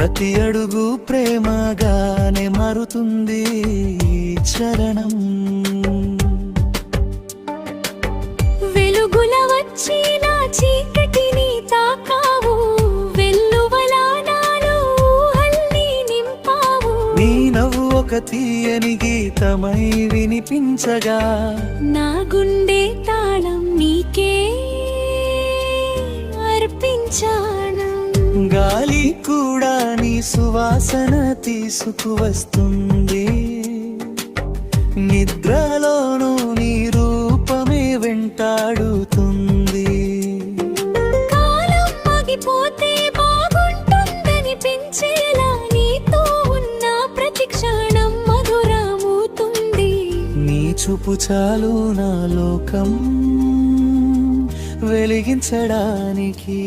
ప్రతి అడుగు ప్రేమగానే మారుతుంది ఈ చరణం. వెలుగుల వచ్చి నా చీకటిని తాకావు, వెల్లువలా నాలో ఊహల్ని నింపావు. నీ నవ్వు ఒక తీయని గీతమై వినిపించగా, నా గుండె తాళం నీకే అర్పించాను. గాలి కూడా నీ సువాసన తీసుకువస్తుంది, నిద్రలోనూ నీ రూపమే వెంటాడుతుంది. కాలం ఆగిపోతే బాగుంటుందని పెంచేలా నీతో ఉన్న ప్రతి క్షణం మధురమవుతుంది. నీ చూపు చాలు నా లోకం వెలిగించడానికి.